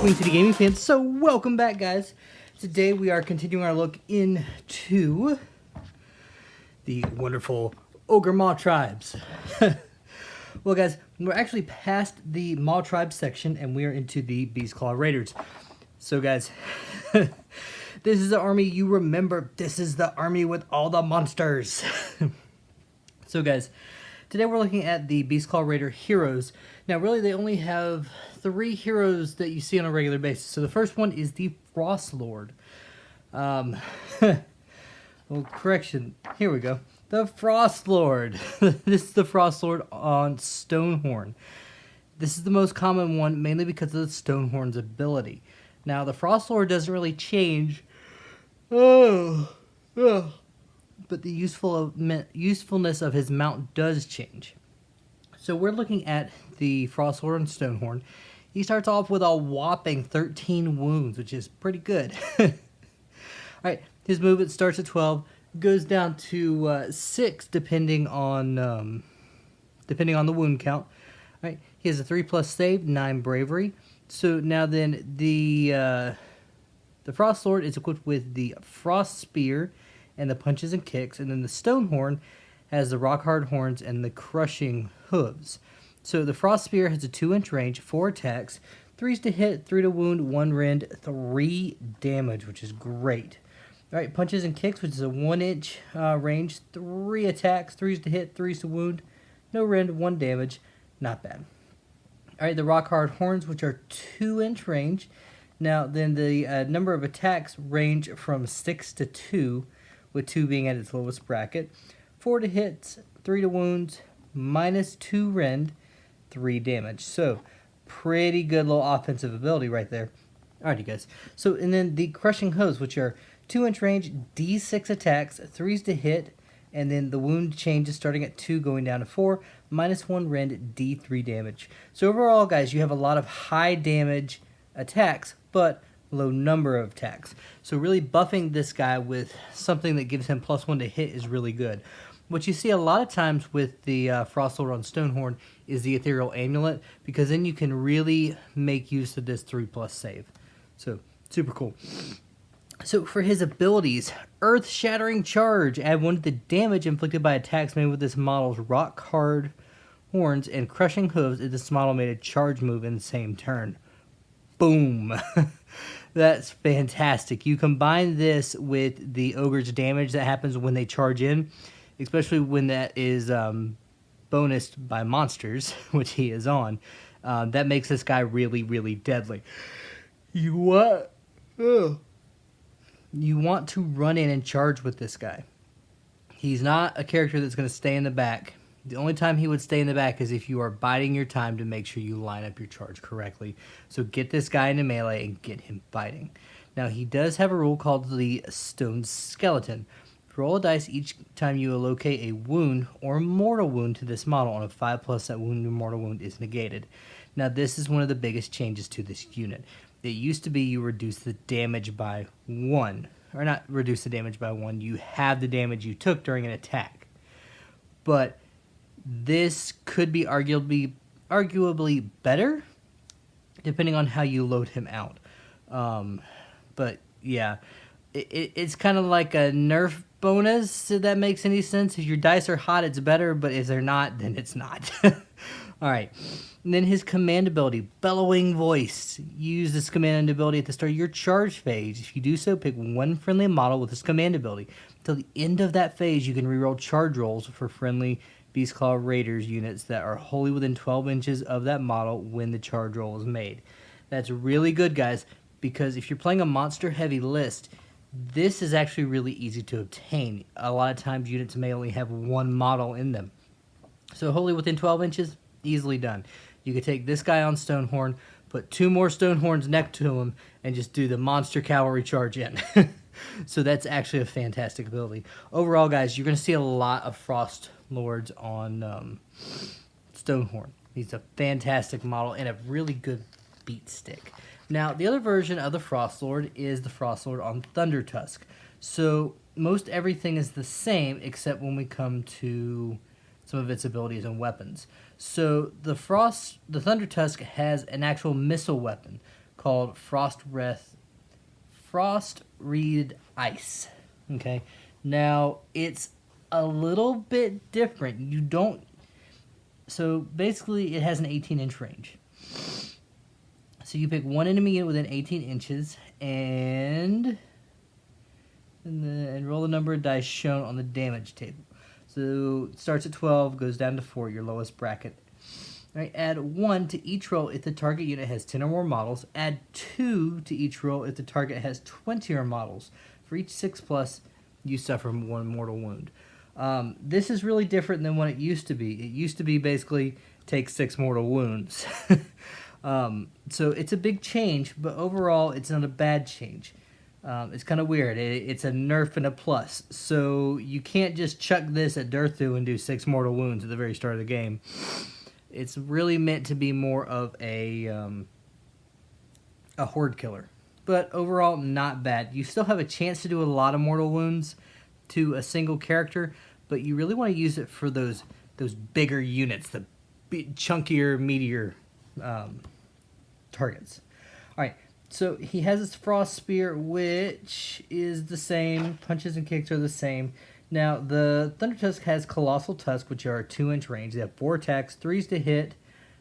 Queen City Gaming fans, so welcome back, guys. Today we are continuing our look into the wonderful Ogor Mawtribes. Well, guys, we're actually past the Mawtribes section and we are into the Beastclaw Raiders. So, guys, this is the army you remember. This is the army with all the monsters. So, guys, today we're looking at the Beastclaw Raider heroes. Now, really, they only have 3 heroes that you see on a regular basis. So the first one is the Frost Lord. Well, correction. Here we go. The Frost Lord. This is the Frost Lord on Stonehorn. This is the most common one, mainly because of the Stonehorn's ability. Now, the Frost Lord doesn't really change. But the usefulness of his mount does change. So we're looking at the Frost Lord on Stonehorn. He starts off with a whopping 13 wounds, which is pretty good. Alright, his movement starts at 12, goes down to 6 depending on the wound count. Alright, he has a 3+ save, 9 bravery. So now then the Frost Lord is equipped with the Frost Spear and the punches and kicks, and then the Stonehorn has the rock hard horns and the crushing hooves. So the Frost Spear has a 2-inch range, 4 attacks, 3s to hit, 3 to wound, 1 rend, 3 damage, which is great. Alright, punches and kicks, which is a 1-inch range, 3 attacks, 3s to hit, 3s to wound, no rend, 1 damage, not bad. Alright, the rock hard horns, which are 2-inch range. Now then the number of attacks range from 6 to 2, with 2 being at its lowest bracket. 4 to hits, 3 to wounds, -2 rend, 3 damage. So, pretty good little offensive ability right there. Alrighty, guys. So, and then the crushing hooves, which are 2-inch range, D6 attacks, 3s to hit, and then the wound changes starting at 2 going down to 4, -1 rend, D3 damage. So overall, guys, you have a lot of high damage attacks, but low number of attacks. So really buffing this guy with something that gives him +1 to hit is really good. What you see a lot of times with the Frost Lord on Stonehorn is the Ethereal Amulet, because then you can really make use of this 3+ save. So, super cool. So, for his abilities, Earth-Shattering Charge. Add 1 to the damage inflicted by attacks made with this model's rock hard horns, and Crushing Hooves if this model made a charge move in the same turn. Boom! That's fantastic. You combine this with the Ogre's damage that happens when they charge in, especially when that is bonused by monsters, which he is on. That makes this guy really, really deadly. You want to run in and charge with this guy. He's not a character that's going to stay in the back. The only time he would stay in the back is if you are biding your time to make sure you line up your charge correctly. So get this guy into melee and get him fighting. Now, he does have a rule called the Stone Skeleton. Roll a dice each time you allocate a wound or mortal wound to this model. On a 5+, that wound or mortal wound is negated. Now, this is one of the biggest changes to this unit. It used to be you reduce the damage by 1. Or not reduce the damage by 1. You have the damage you took during an attack. But this could be arguably better, depending on how you load him out. But, yeah. It's kind of like a nerf bonus, if that makes any sense. If your dice are hot, it's better, but if they're not, then it's not. Alright. And then his command ability, Bellowing Voice. Use this command ability at the start of your charge phase. If you do so, pick 1 friendly model with this command ability. Until the end of that phase, you can reroll charge rolls for friendly Beastclaw Raiders units that are wholly within 12 inches of that model when the charge roll is made. That's really good, guys, because if you're playing a monster-heavy list, this is actually really easy to obtain. A lot of times units may only have 1 model in them. So wholly within 12 inches, easily done. You could take this guy on Stonehorn, put 2 more Stonehorns next to him, and just do the monster cavalry charge in. So that's actually a fantastic ability. Overall, guys, you're going to see a lot of Frost Lords on Stonehorn. He's a fantastic model and a really good beat stick. Now, the other version of the Frost Lord is the Frost Lord on Thunder Tusk. So most everything is the same except when we come to some of its abilities and weapons. So the Thunder Tusk has an actual missile weapon called Frost Reed Ice. Okay, now it's a little bit different. You don't. So basically, it has an 18-inch range. So you pick one enemy unit within 18 inches and roll the number of dice shown on the damage table. So it starts at 12, goes down to 4, your lowest bracket. All right, add 1 to each roll if the target unit has 10 or more models. Add 2 to each roll if the target has 20 or models. For each 6+, you suffer 1 mortal wound. This is really different than what it used to be. It used to be basically take 6 mortal wounds. So it's a big change, but overall it's not a bad change. It's kind of weird. It's a nerf and a plus. So you can't just chuck this at Durthu and do 6 mortal wounds at the very start of the game. It's really meant to be more of a horde killer. But overall, not bad. You still have a chance to do a lot of mortal wounds to a single character, but you really want to use it for those bigger units, the chunkier, meatier targets. All right, so he has his Frost Spear, which is the same. Punches and kicks are the same. Now, the Thunder Tusk has Colossal Tusk, which are 2-inch range. They have 4 attacks, 3s to hit.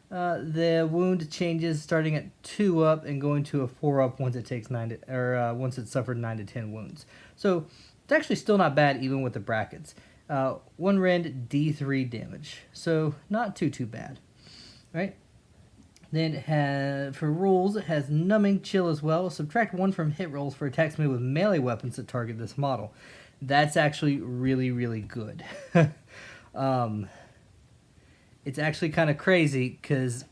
The wound changes starting at 2 up and going to a 4 up once it takes once it's suffered 9 to 10 wounds. So it's actually still not bad even with the brackets. 1 rend, D3 damage. So not too bad. All right. Then for rules, it has Numbing Chill as well. Subtract 1 from hit rolls for attacks made with melee weapons that target this model. That's actually really, really good. It's actually kind of crazy because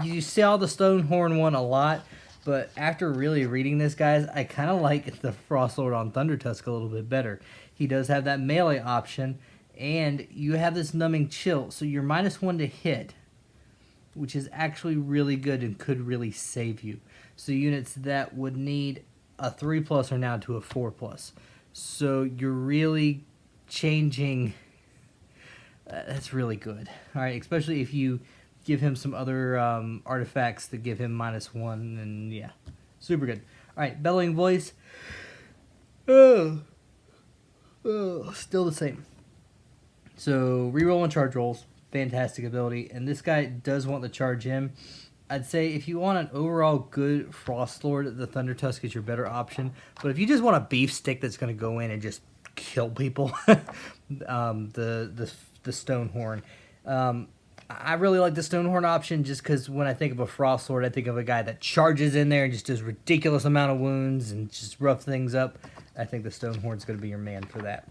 you saw the Stonehorn one a lot, but after really reading this, guys, I kind of like the Frostlord on Thunder Tusk a little bit better. He does have that melee option, and you have this Numbing Chill, so you're -1 to hit, which is actually really good and could really save you. So units that would need a 3+ are now to a 4+. So you're really changing. That's really good. All right, especially if you give him some other artifacts that give him -1, and yeah, super good. All right, Bellowing Voice. Still the same. So reroll and charge rolls, fantastic ability, and this guy does want to charge him. I'd say if you want an overall good Frostlord, the Thunder Tusk is your better option. But if you just want a beef stick that's going to go in and just kill people, the Stonehorn. I really like the Stonehorn option just because when I think of a Frostlord, I think of a guy that charges in there and just does ridiculous amount of wounds and just rough things up. I think the Stonehorn's going to be your man for that.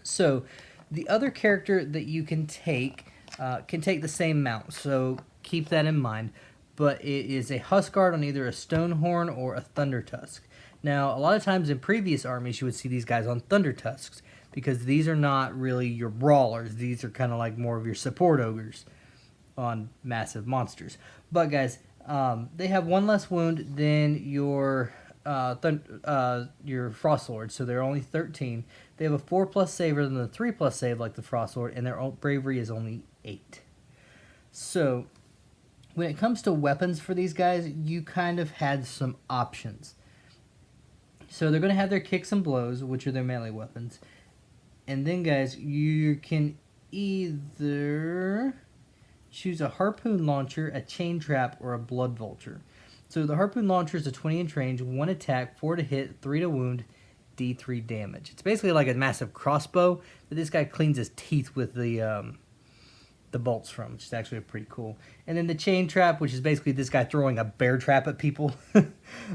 So the other character that you can take the same mount, so keep that in mind. But it is a Huskard on either a Stonehorn or a Thunder Tusk. Now, a lot of times in previous armies, you would see these guys on Thunder Tusks because these are not really your brawlers. These are kind of like more of your support ogres on massive monsters. But guys, they have 1 less wound than your Frostlord, so they're only 13. They have a 4+ save rather than a 3+ save like the Frostlord, and their bravery is only 8. So when it comes to weapons for these guys, you kind of had some options. So they're going to have their kicks and blows, which are their melee weapons. And then, guys, you can either choose a Harpoon Launcher, a Chain Trap, or a Blood Vulture. So the Harpoon Launcher is a 20-inch range, 1 attack, 4 to hit, 3 to wound, D3 damage. It's basically like a massive crossbow that this guy cleans his teeth with the bolts from, which is actually pretty cool. And then the Chain Trap, which is basically this guy throwing a bear trap at people.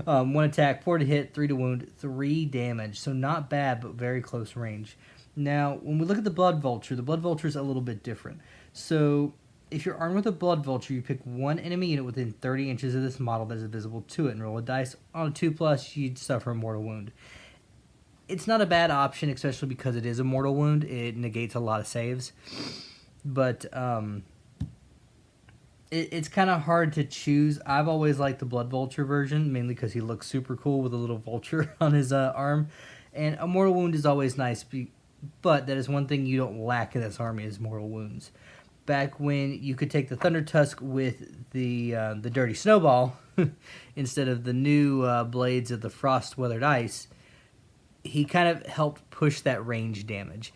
1 attack, 4 to hit, 3 to wound, 3 damage. So not bad, but very close range. Now, when we look at the Blood Vulture is a little bit different. So if you're armed with a Blood Vulture, you pick 1 enemy unit within 30 inches of this model that is visible to it and roll a dice. On a 2+, you'd suffer a mortal wound. It's not a bad option, especially because it is a mortal wound. It negates a lot of saves. But it's kind of hard to choose. I've always liked the Blood Vulture version, mainly because he looks super cool with a little vulture on his arm. And a mortal wound is always nice, but that is one thing you don't lack in this army is mortal wounds. back when you could take the Thunder Tusk with the Dirty Snowball instead of the new blades of the Frost Weathered Ice, he kind of helped push that range damage.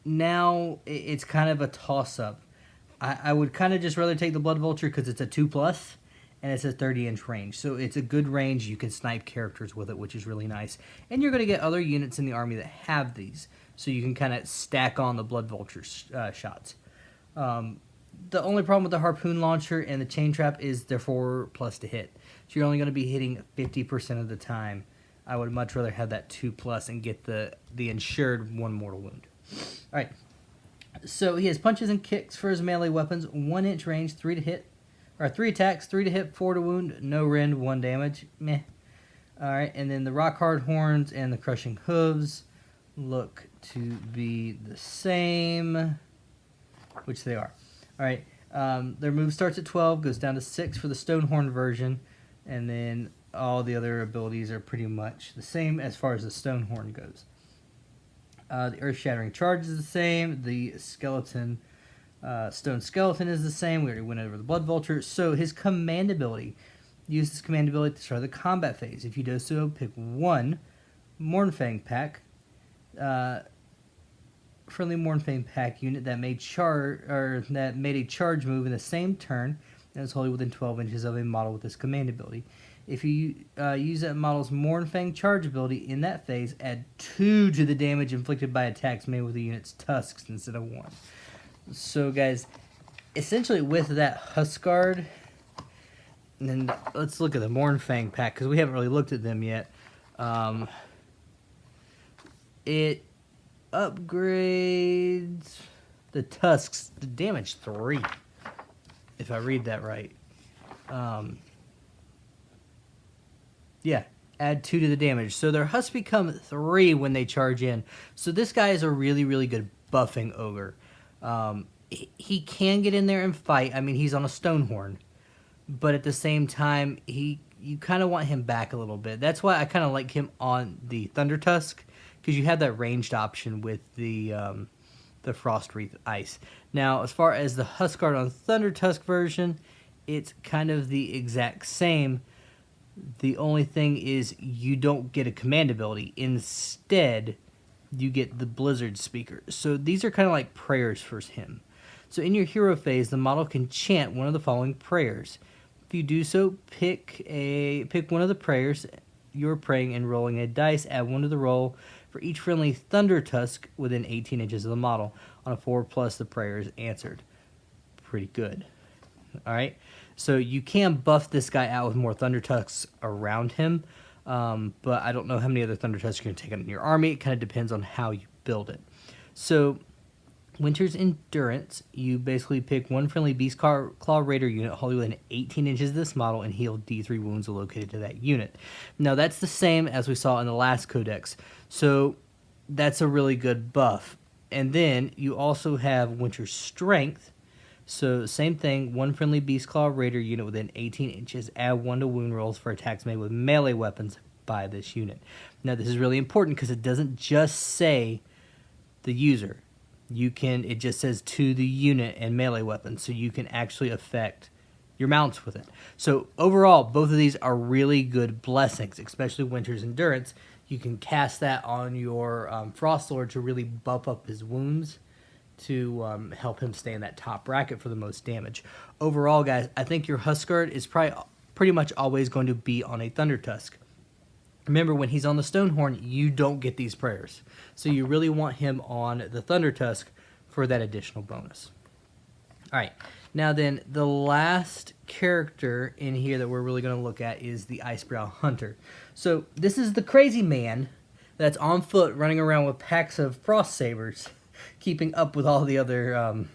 Now it's kind of a toss-up. I would kind of just rather take the Blood Vulture because it's a 2+, and it's a 30-inch range. So it's a good range. You can snipe characters with it, which is really nice. And you're going to get other units in the army that have these. So you can kind of stack on the Blood Vulture shots. The only problem with the Harpoon Launcher and the Chain Trap is they're 4+ to hit. So you're only going to be hitting 50% of the time. I would much rather have that 2+ and get the ensured 1 mortal wound. Alright. So he has punches and kicks for his melee weapons, 1-inch range, 3 to hit. Or 3 attacks, 3 to hit, 4 to wound, no rend, 1 damage. Meh. Alright, and then the Rock Hard Horns and the Crushing Hooves look to be the same, which they are. Alright, their move starts at 12, goes down to 6 for the Stonehorn version, and then all the other abilities are pretty much the same as far as the Stonehorn goes. The Earth-Shattering Charge is the same. The Skeleton, Stone Skeleton is the same. We already went over the Blood Vulture. So his command ability, use this command ability to start the combat phase. If you do so, pick 1 Mourn Fang Pack, friendly Mourn Fang Pack unit that made a charge move in the same turn and is wholly within 12 inches of a model with this command ability. If you use that model's Mourn Fang charge ability in that phase, add 2 to the damage inflicted by attacks made with the unit's tusks instead of 1. So, guys, essentially with that Huskard, and then let's look at the Mourn Fang pack because we haven't really looked at them yet. It upgrades the tusks to damage 3, if I read that right. Yeah, add 2 to the damage. So their husks become 3 when they charge in. So this guy is a really, really good buffing ogre. He can get in there and fight. I mean, he's on a Stonehorn. But at the same time, you kind of want him back a little bit. That's why I kind of like him on the Thunder Tusk, because you have that ranged option with the Frost Wreath Ice. Now, as far as the Huskard on Thunder Tusk version, it's kind of the exact same. The only thing is you don't get a command ability. Instead, you get the Blizzard Speaker. So these are kind of like prayers for him. So in your hero phase, the model can chant one of the following prayers. If you do so, pick one of the prayers you're praying and rolling a dice. Add 1 to the roll for each friendly Thunder Tusk within 18 inches of the model. On a 4+, the prayer is answered. Pretty good. Alright, so you can buff this guy out with more Thunder Tusks around him, but I don't know how many other Thunder Tusks you're going to take out in your army. It kind of depends on how you build it. So, Winter's Endurance, you basically pick 1 friendly Beastclaw Raider unit wholly within 18 inches of this model and heal D3 wounds located to that unit. Now, that's the same as we saw in the last codex, so that's a really good buff. And then you also have Winter's Strength. So, same thing, 1 friendly Beastclaw Raider unit within 18 inches, add 1 to wound rolls for attacks made with melee weapons by this unit. Now, this is really important because it doesn't just say the user. It just says to the unit and melee weapons, so you can actually affect your mounts with it. So, overall, both of these are really good blessings, especially Winter's Endurance. You can cast that on your Frostlord to really buff up his wounds, to help him stay in that top bracket for the most damage. Overall, guys, I think your Huskard is pretty much always going to be on a Thunder Tusk. Remember, when he's on the Stonehorn, you don't get these prayers. So you really want him on the Thunder Tusk for that additional bonus. Alright, now then, the last character in here that we're really going to look at is the Icebrow Hunter. So this is the crazy man that's on foot running around with packs of Frost Sabers, keeping up with all the other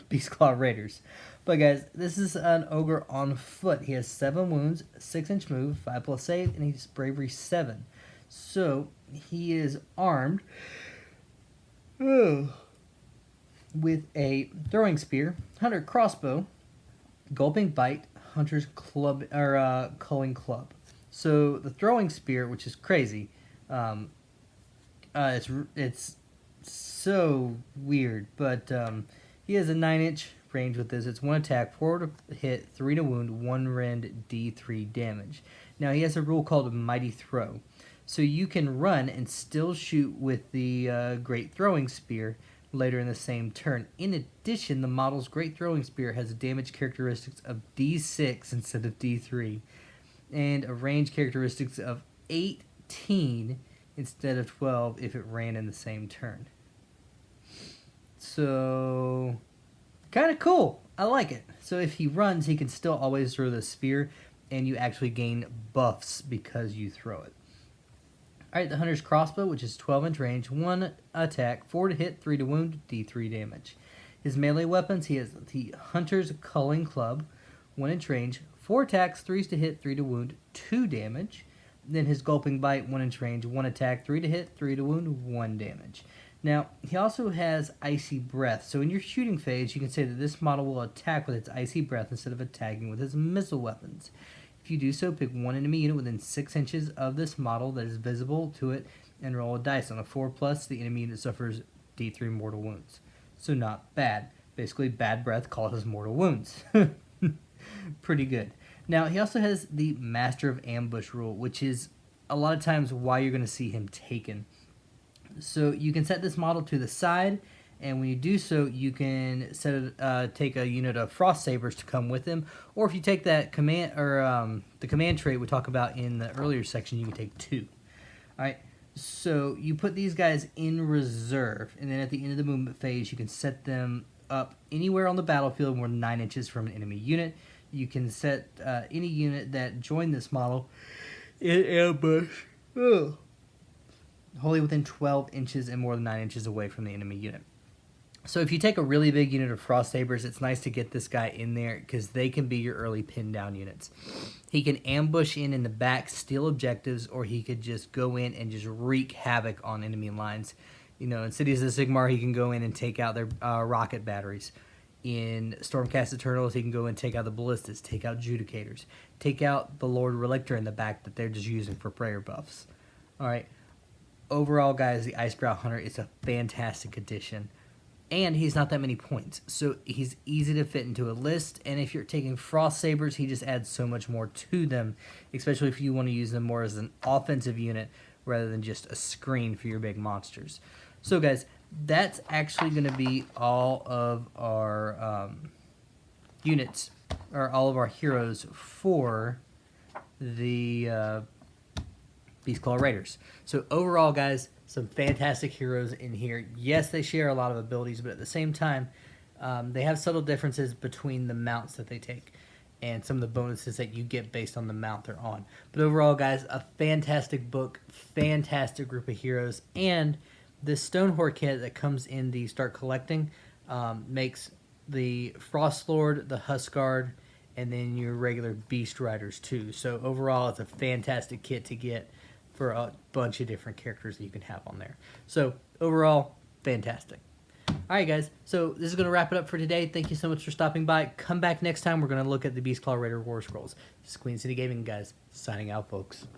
Beastclaw Raiders. But guys, this is an ogre on foot. He has 7 wounds, 6-inch move, 5+ save, and he's bravery 7. So he is armed with a throwing spear, hunter crossbow, gulping bite, hunter's club or culling club. So the throwing spear, which is crazy, it's so weird, but He has a 9-inch range with this. It's 1 attack, 4 to hit, 3 to wound, 1 rend, D3 damage. Now he has a rule called Mighty Throw. So you can run and still shoot with the Great Throwing Spear later in the same turn. In addition, the model's Great Throwing Spear has a damage characteristics of D6 instead of D3, and a range characteristics of 18 instead of 12 if it ran in the same turn. So, kind of cool. I like it. So if he runs, he can still always throw the spear, and you actually gain buffs because you throw it. Alright, the Hunter's Crossbow, which is 12-inch range, 1 attack, 4 to hit, 3 to wound, D3 damage. His melee weapons, he has the Hunter's Culling Club, 1-inch range, 4 attacks, 3 to hit, 3 to wound, 2 damage. Then his Gulping Bite, 1-inch range, 1 attack, 3 to hit, 3 to wound, 1 damage. Now, he also has Icy Breath, so in your shooting phase, you can say that this model will attack with its Icy Breath instead of attacking with his missile weapons. If you do so, pick one enemy unit within 6 inches of this model that is visible to it and roll a dice. On a 4+, the enemy unit suffers D3 mortal wounds. So not bad. Basically, bad breath causes mortal wounds. Pretty good. Now, he also has the Master of Ambush rule, which is a lot of times why you're going to see him taken. So you can set this model to the side, and when you do so, you can take a unit of Frost Sabers to come with him, or if you take that command or the command trait we talked about in the earlier section, you can take 2. All right. So you put these guys in reserve, and then at the end of the movement phase, you can set them up anywhere on the battlefield more than 9 inches from an enemy unit. You can set any unit that joined this model in ambush. Wholly within 12 inches and more than 9 inches away from the enemy unit. So if you take a really big unit of Frost Sabers, it's nice to get this guy in there because they can be your early pin down units. He can ambush in the back, steal objectives, or he could just go in and just wreak havoc on enemy lines. You know, in Cities of Sigmar, he can go in and take out their rocket batteries. In Stormcast Eternals, he can go and take out the ballistas, take out Judicators, take out the Lord Relictor in the back that they're just using for prayer buffs. All right. Overall, guys, the Icebrow Hunter is a fantastic addition. And he's not that many points, so he's easy to fit into a list. And if you're taking Frost Sabers, he just adds so much more to them, especially if you want to use them more as an offensive unit rather than just a screen for your big monsters. So, guys, that's actually going to be all of our units, or all of our heroes for the Beastclaw Raiders. So overall, guys, some fantastic heroes in here. Yes, they share a lot of abilities, but at the same time, they have subtle differences between the mounts that they take and some of the bonuses that you get based on the mount they're on. But overall, guys, a fantastic book, fantastic group of heroes, and this Stonehorde kit that comes in the Start Collecting makes the Frostlord, the Huskard, and then your regular Beast Riders too. So overall, it's a fantastic kit to get for a bunch of different characters that you can have on there. So overall, fantastic. Alright, guys, so this is going to wrap it up for today. Thank you so much for stopping by. Come back next time. We're going to look at the Beastclaw Raider Warscrolls. This is Queen City Gaming, guys. Signing out, folks.